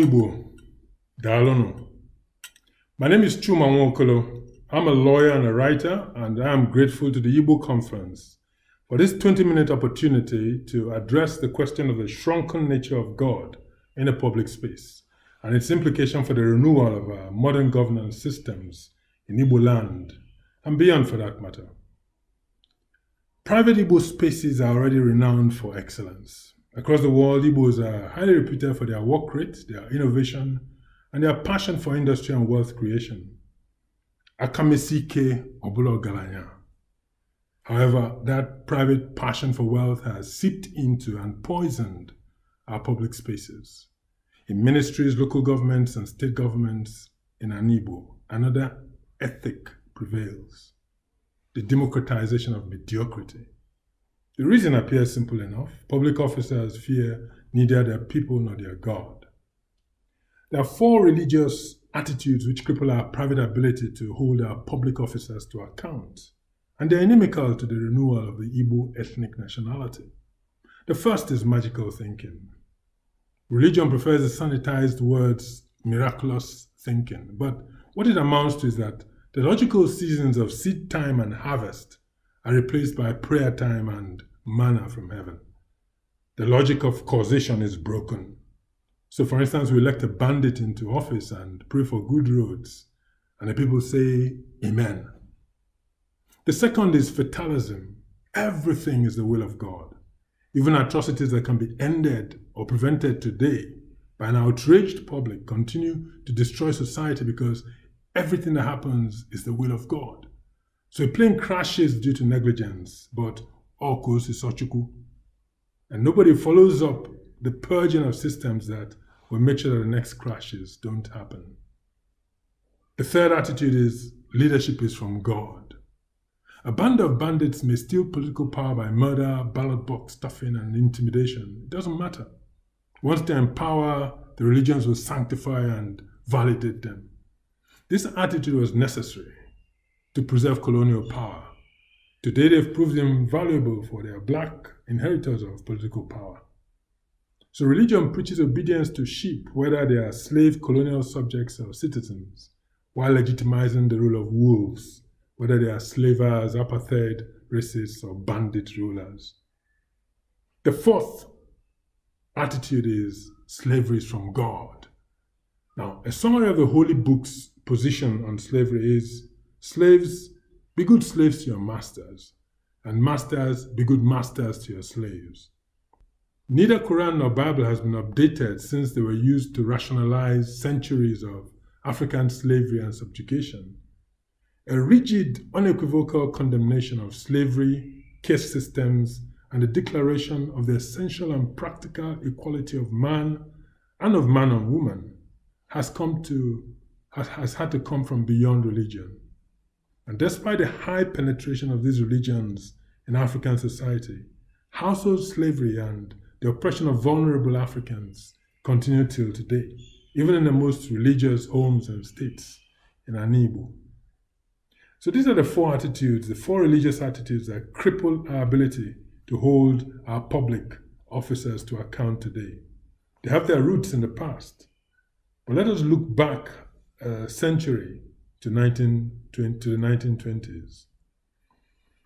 Igbo, Daalunu. My name is Chuma Nwokolo. I'm a lawyer and a writer, and I am grateful to the IgboConference for this 20-minute opportunity to address the question of the shrunken nature of God in a public space and its implication for the renewal of our modern governance systems in Igbo land and beyond for that matter. Private Igbo spaces are already renowned for excellence. Across the world, Igbos are highly reputed for their work rate, their innovation, and their passion for industry and wealth creation. Akamisike Obulo Galanya. However, that private passion for wealth has seeped into and poisoned our public spaces. In ministries, local governments, and state governments in Igbo, another ethic prevails: the democratization of mediocrity. The reason appears simple enough. Public officers fear neither their people nor their God. There are four religious attitudes which cripple our private ability to hold our public officers to account, and they are inimical to the renewal of the Igbo ethnic nationality. The first is magical thinking. Religion prefers the sanitized words miraculous thinking, but what it amounts to is that the logical seasons of seed time and harvest are replaced by prayer time and manna from heaven. The logic of causation is broken. So, for instance, we elect a bandit into office and pray for good roads, and the people say, Amen. The second is fatalism. Everything is the will of God. Even atrocities that can be ended or prevented today by an outraged public continue to destroy society because everything that happens is the will of God. So a plane crashes due to negligence, but all goes to Sochuku. And nobody follows up the purging of systems that will make sure that the next crashes don't happen. The third attitude is leadership is from God. A band of bandits may steal political power by murder, ballot box stuffing, and intimidation. It doesn't matter. Once they're in power, the religions will sanctify and validate them. This attitude was necessary to preserve colonial power. Today, they've proved invaluable for their black inheritors of political power. So religion preaches obedience to sheep, whether they are slave colonial subjects or citizens, while legitimizing the rule of wolves, whether they are slavers, apartheid, racists, or bandit rulers. The fourth attitude is slavery is from God. Now, a summary of the Holy Book's position on slavery is: slaves, be good slaves to your masters, and masters, be good masters to your slaves. Neither Quran nor Bible has been updated since they were used to rationalize centuries of African slavery and subjugation. A rigid, unequivocal condemnation of slavery, caste systems, and the declaration of the essential and practical equality of man and of man and woman has had to come from beyond religion. And despite the high penetration of these religions in African society, household slavery and the oppression of vulnerable Africans continue till today, even in the most religious homes and states in Igbo. So these are the four attitudes, the four religious attitudes that cripple our ability to hold our public officers to account today. They have their roots in the past. But let us look back a century to the 1920s.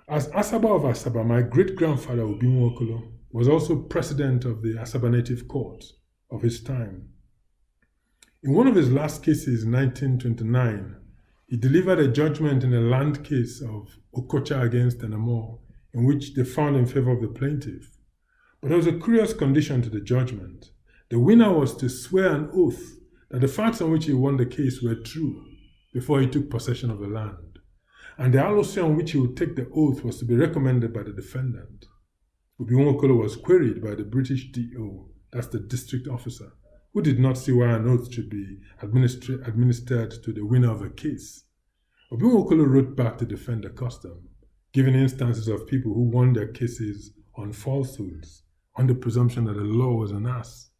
As Asaba of Asaba, my great-grandfather Obi Nwokolo was also president of the Asaba Native Court of his time. In one of his last cases in 1929, he delivered a judgment in a land case of Okocha against Enamo, in which they found in favor of the plaintiff. But there was a curious condition to the judgment. The winner was to swear an oath that the facts on which he won the case were true before he took possession of the land, and the alosi on which he would take the oath was to be recommended by the defendant. Obi Nwokolo was queried by the British DO, that's the district officer, who did not see why an oath should be administered to the winner of a case. Obi Nwokolo wrote back to defend the custom, giving instances of people who won their cases on falsehoods, on the presumption that the law was an ass,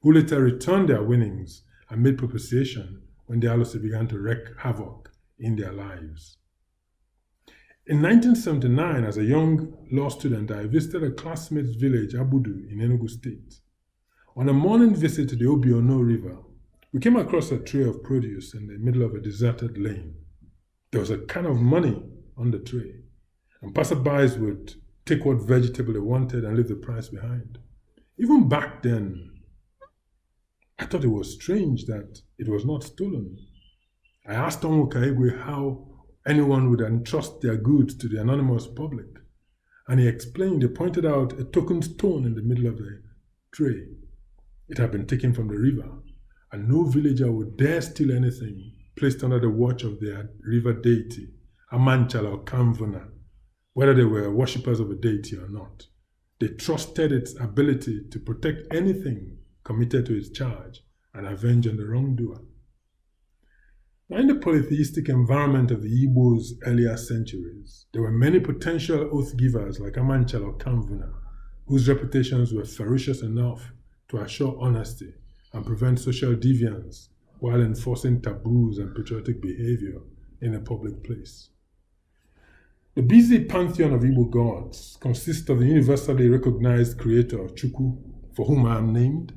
who later returned their winnings and made propitiation when the Alose began to wreak havoc in their lives. In 1979, as a young law student, I visited a classmate's village, Abudu, in Enugu State. On a morning visit to the Obiono River, we came across a tray of produce in the middle of a deserted lane. There was a can of money on the tray, and passerbys would take what vegetable they wanted and leave the price behind. Even back then, I thought it was strange that it was not stolen. I asked Onwokaigwe how anyone would entrust their goods to the anonymous public, and he explained. He pointed out a token stone in the middle of the tray. It had been taken from the river, and no villager would dare steal anything placed under the watch of their river deity, Amanchala or Kamvuna, whether they were worshippers of a deity or not. They trusted its ability to protect anything committed to its charge and avenge on the wrongdoer. Now, in the polytheistic environment of the Igbo's earlier centuries, there were many potential oath givers like Amanchala or Kamvuna, whose reputations were ferocious enough to assure honesty and prevent social deviance while enforcing taboos and patriotic behavior in a public place. The busy pantheon of Igbo gods consists of the universally recognized creator Chukwu, for whom I am named,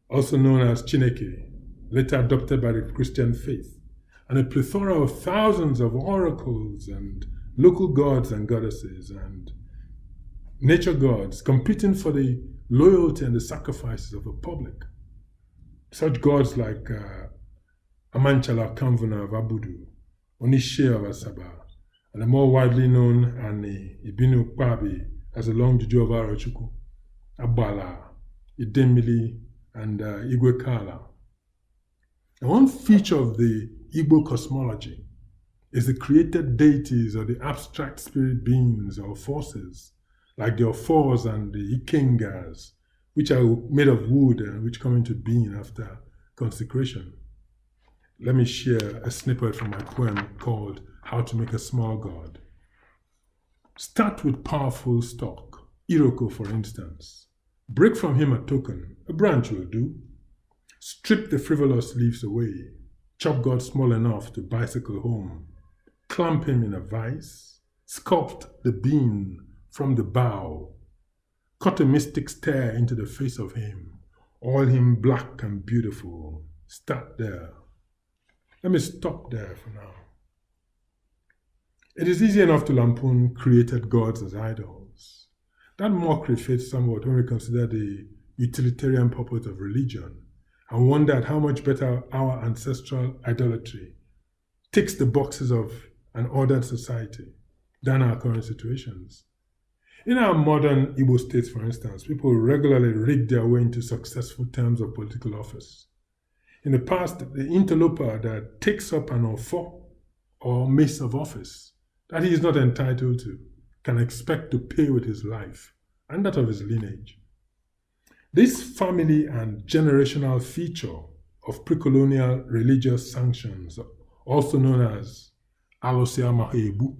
also known as Chineke, later adopted by the Christian faith, and a plethora of thousands of oracles and local gods and goddesses and nature gods competing for the loyalty and the sacrifices of the public. Such gods like Amanchala Kamvuna of Abudu, Onishe of Asaba, and the more widely known Ani Ibinu Kpabi as the long juju of Arochukwu, Abala, Idemili, and Igwe Kala. And one feature of the Igbo cosmology is the created deities or the abstract spirit beings or forces, like the Ofors and the Ikengas, which are made of wood and which come into being after consecration. Let me share a snippet from my poem called How to Make a Small God. Start with powerful stock, Iroko for instance. Break from him a token, a branch will do. Strip the frivolous leaves away. Chop God small enough to bicycle home. Clamp him in a vice. Sculpt the bean from the bough. Cut a mystic stare into the face of him. Oil him black and beautiful. Start there. Let me stop there for now. It is easy enough to lampoon created gods as idols. That mockery fades somewhat when we consider the utilitarian purpose of religion and wonder at how much better our ancestral idolatry ticks the boxes of an ordered society than our current situations. In our modern Igbo states, for instance, people regularly rig their way into successful terms of political office. In the past, the interloper that takes up an ofo or mace of office that he is not entitled to can expect to pay with his life and that of his lineage. This family and generational feature of pre-colonial religious sanctions, also known as Alosia Mahebu,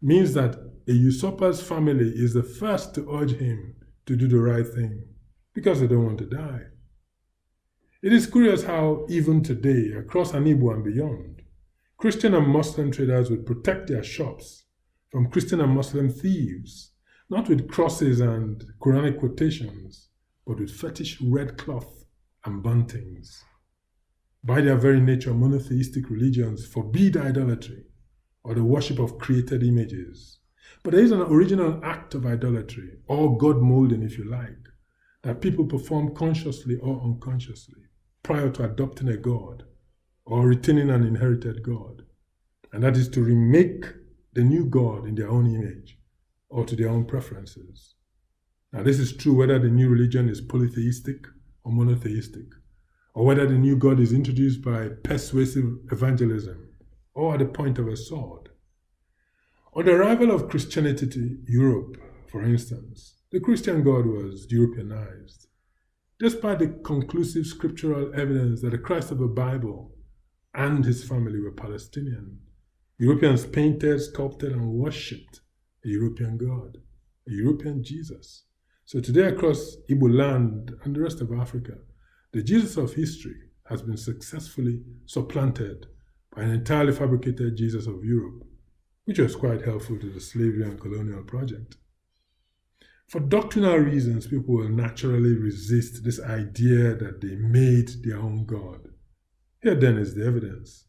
means that a usurper's family is the first to urge him to do the right thing because they don't want to die. It is curious how even today, across Igbo and beyond, Christian and Muslim traders would protect their shops from Christian and Muslim thieves, not with crosses and Quranic quotations, but with fetish red cloth and buntings. By their very nature, monotheistic religions forbid idolatry or the worship of created images. But there is an original act of idolatry, or God-molding if you like, that people perform consciously or unconsciously prior to adopting a god or retaining an inherited god. And that is to remake the new god in their own image or to their own preferences. Now, this is true whether the new religion is polytheistic or monotheistic, or whether the new God is introduced by persuasive evangelism or at the point of a sword. On the arrival of Christianity to Europe, for instance, the Christian God was Europeanized. Despite the conclusive scriptural evidence that the Christ of the Bible and his family were Palestinian, Europeans painted, sculpted, and worshipped a European God. a European Jesus. So today across Igbo land and the rest of Africa, the Jesus of history has been successfully supplanted by an entirely fabricated Jesus of Europe, which was quite helpful to the slavery and colonial project. For doctrinal reasons, people will naturally resist this idea that they made their own God. Here then is the evidence.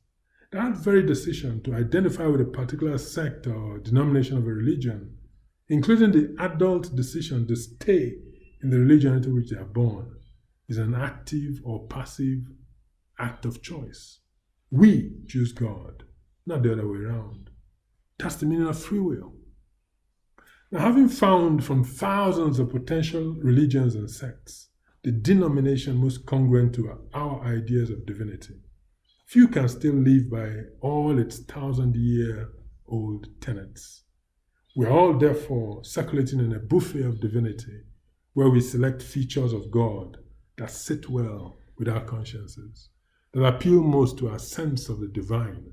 That very decision to identify with a particular sect or denomination of a religion, including the adult decision to stay in the religion into which they are born, is an active or passive act of choice. We choose God, not the other way around. That's the meaning of free will. Now, having found from thousands of potential religions and sects the denomination most congruent to our ideas of divinity, few can still live by all its 1,000-year-old tenets. We are all therefore circulating in a buffet of divinity where we select features of God that sit well with our consciences, that appeal most to our sense of the divine.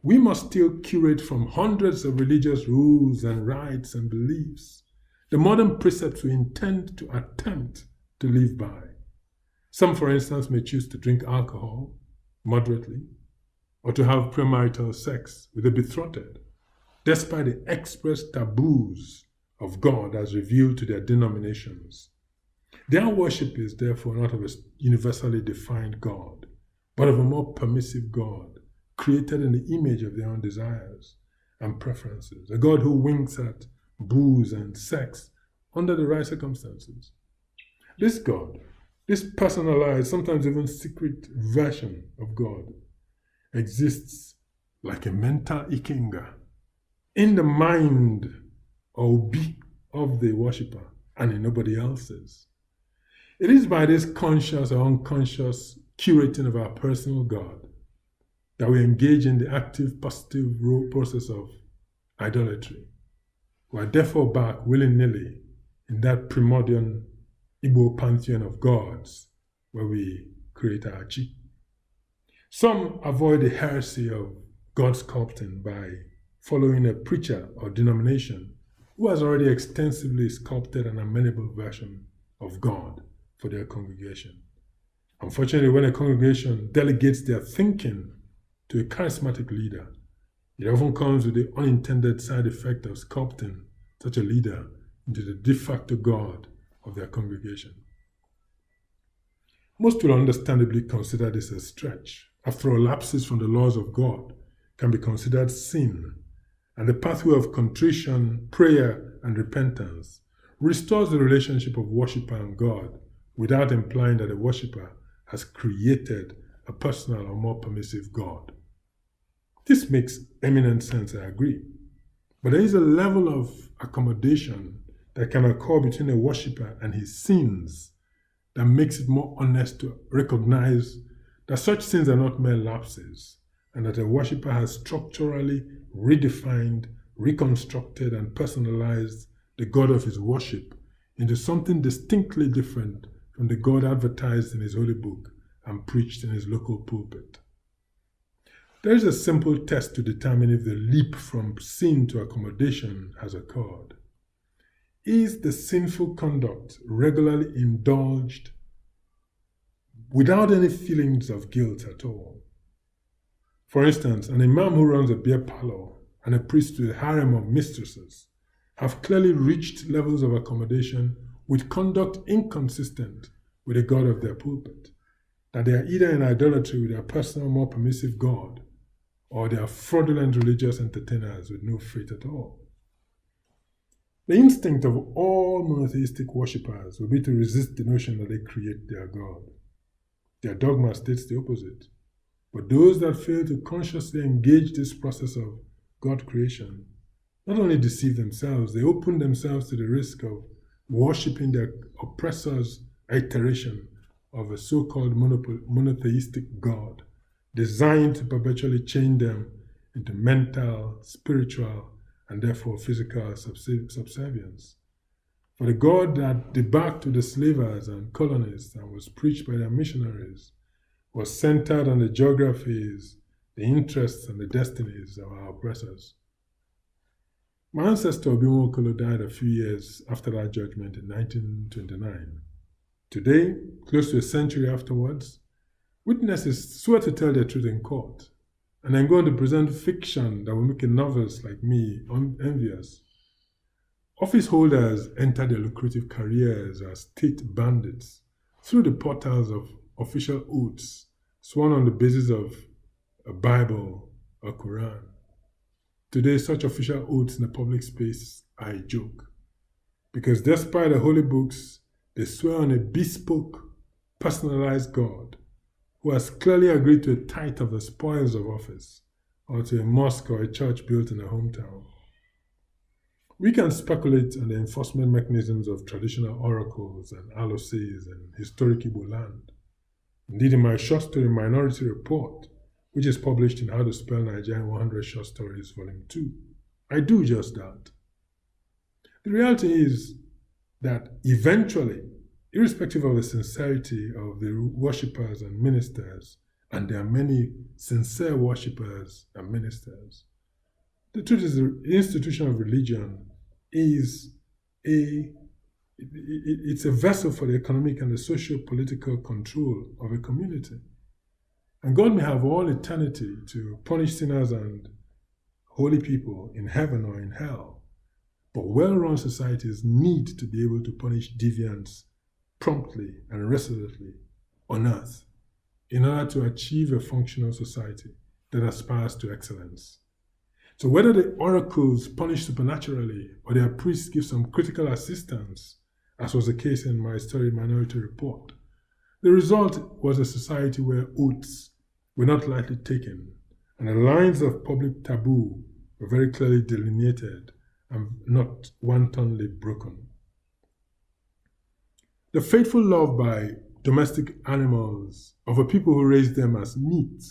We must still curate from hundreds of religious rules and rites and beliefs the modern precepts we intend to attempt to live by. Some, for instance, may choose to drink alcohol moderately or to have premarital sex with the betrothed, despite the express taboos of God as revealed to their denominations. Their worship is therefore not of a universally defined God, but of a more permissive God, created in the image of their own desires and preferences, a God who winks at booze and sex under the right circumstances. This God, this personalized, sometimes even secret version of God, exists like a mental ikenga in the mind or obi of the worshipper and in nobody else's. It is by this conscious or unconscious curating of our personal God that we engage in the active, positive process of idolatry. We are therefore back willy-nilly in that primordial Igbo pantheon of gods where we create our chi. Some avoid the heresy of God sculpting by following a preacher or denomination who has already extensively sculpted an amenable version of God for their congregation. Unfortunately, when a congregation delegates their thinking to a charismatic leader, it often comes with the unintended side effect of sculpting such a leader into the de facto God of their congregation. Most will understandably consider this a stretch. After all, lapses from the laws of God can be considered sin, and the pathway of contrition, prayer, and repentance restores the relationship of worshipper and God without implying that the worshipper has created a personal or more permissive God. This makes eminent sense, I agree. But there is a level of accommodation that can occur between a worshipper and his sins that makes it more honest to recognize that such sins are not mere lapses, and that a worshipper has structurally redefined, reconstructed, and personalized the God of his worship into something distinctly different from the God advertised in his holy book and preached in his local pulpit. There is a simple test to determine if the leap from sin to accommodation has occurred. Is the sinful conduct regularly indulged without any feelings of guilt at all? For instance, an imam who runs a beer parlor and a priest with a harem of mistresses have clearly reached levels of accommodation with conduct inconsistent with the God of their pulpit, that they are either in idolatry with their personal, more permissive God, or they are fraudulent religious entertainers with no faith at all. The instinct of all monotheistic worshippers will be to resist the notion that they create their God. Their dogma states the opposite. But those that fail to consciously engage this process of God creation not only deceive themselves, they open themselves to the risk of worshipping their oppressor's iteration of a so-called monotheistic God, designed to perpetually chain them into mental, spiritual, and therefore physical subservience. For the God that debarked to the slavers and colonists and was preached by their missionaries was centered on the geographies, the interests, and the destinies of our oppressors. My ancestor Nwokolo died a few years after that judgment in 1929. Today, close to a century afterwards, witnesses swear to tell the truth in court and then go on to present fiction that will make a novelist like me envious. Office holders enter their lucrative careers as state bandits through the portals of official oaths sworn on the basis of a Bible or Quran. Today, such official oaths in the public space are a joke, because despite the holy books, they swear on a bespoke, personalized God who has clearly agreed to a tithe of the spoils of office or to a mosque or a church built in a hometown. We can speculate on the enforcement mechanisms of traditional oracles and aloses in historic Igbo land. Indeed, in my short story Minority Report, which is published in How to Spell Nigerian 100 Short Stories, Volume 2, I do just that. The reality is that eventually, irrespective of the sincerity of the worshippers and ministers, and there are many sincere worshippers and ministers, the truth is the institution of religion is it's a vessel for the economic and the socio-political control of a community. And God may have all eternity to punish sinners and holy people in heaven or in hell, but well-run societies need to be able to punish deviants promptly and resolutely on earth in order to achieve a functional society that aspires to excellence. So whether the oracles punish supernaturally or their priests give some critical assistance, as was the case in my story Minority Report, the result was a society where oaths were not lightly taken and the lines of public taboo were very clearly delineated and not wantonly broken. The faithful love by domestic animals of a people who raise them as meat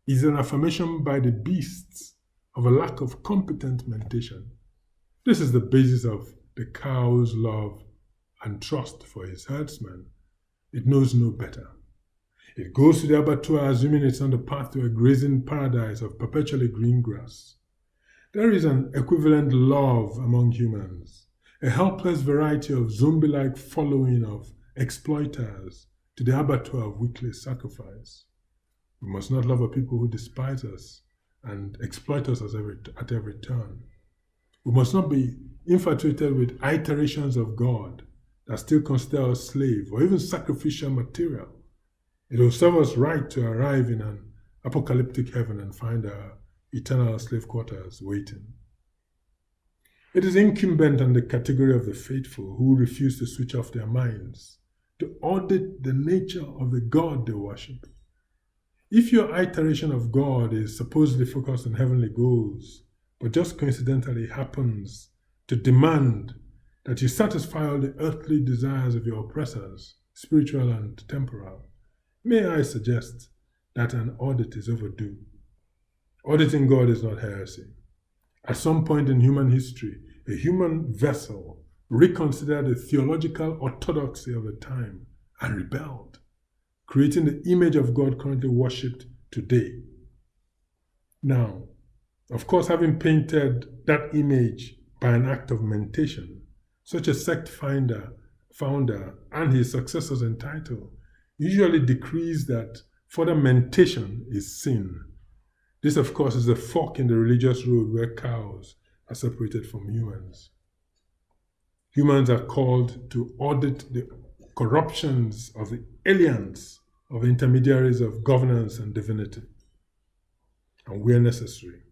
is an affirmation by the beasts of a lack of competent mentation. This is the basis of the cow's love and trust for his herdsman. It knows no better. It goes to the abattoir assuming it's on the path to a grazing paradise of perpetually green grass. There is an equivalent love among humans, a helpless variety of zombie-like following of exploiters to the abattoir of weekly sacrifice. We must not love a people who despise us and exploit us at every turn. We must not be infatuated with iterations of God that still consider us slave or even sacrificial material. It will serve us right to arrive in an apocalyptic heaven and find our eternal slave quarters waiting. It is incumbent on the category of the faithful who refuse to switch off their minds to audit the nature of the God they worship. If your iteration of God is supposedly focused on heavenly goals, but just coincidentally happens to demand that you satisfy all the earthly desires of your oppressors, spiritual and temporal, may I suggest that an audit is overdue. Auditing God is not heresy. At some point in human history, a human vessel reconsidered the theological orthodoxy of the time and rebelled, creating the image of God currently worshipped today. Now, of course, having painted that image by an act of mentation, such a sect founder and his successors in title usually decrees that further mentation is sin. This, of course, is a fork in the religious road where cows are separated from humans. Humans are called to audit the corruptions of the aliens of intermediaries of governance and divinity, and where necessary,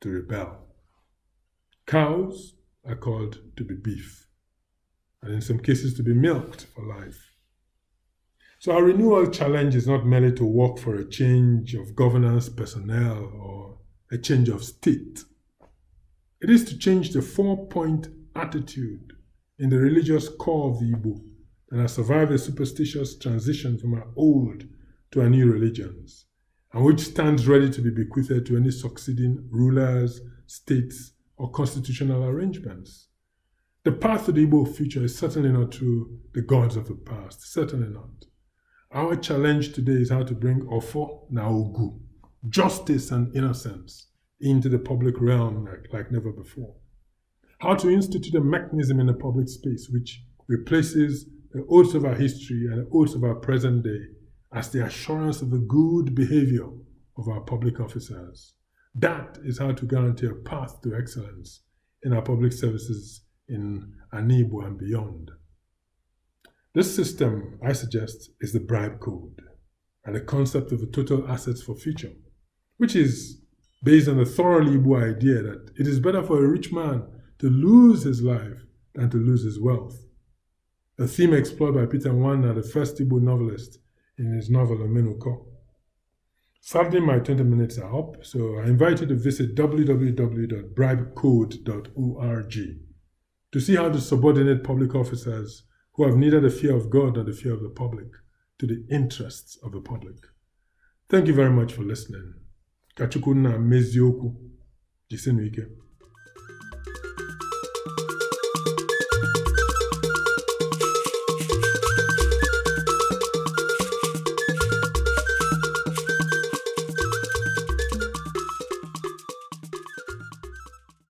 to rebel. Cows are called to be beef, and in some cases to be milked for life. So our renewal challenge is not merely to work for a change of governance personnel or a change of state. It is to change the 4-point attitude in the religious core of the Igbo that has survived a superstitious transition from our old to our new religions, and which stands ready to be bequeathed to any succeeding rulers, states, or constitutional arrangements. The path to the Igbo future is certainly not through the gods of the past, certainly not. Our challenge today is how to bring Ofo na Ogu, justice and innocence, into the public realm like never before. How to institute a mechanism in the public space which replaces the oaths of our history and the oaths of our present day as the assurance of the good behavior of our public officers. That is how to guarantee a path to excellence in our public services in Igbo and beyond. This system, I suggest, is the bribe code and the concept of the total assets forfeiture, which is based on the thoroughly Igbo idea that it is better for a rich man to lose his life than to lose his wealth. A theme explored by Peter Nwanna, the first Igbo novelist, in his novel Omenuko. Sadly, my 20 minutes are up, so I invite you to visit www.bribecode.org to see how to subordinate public officers who have neither the fear of God nor the fear of the public to the interests of the public. Thank you very much for listening. Kachukwu na mezioku. Jisenwike.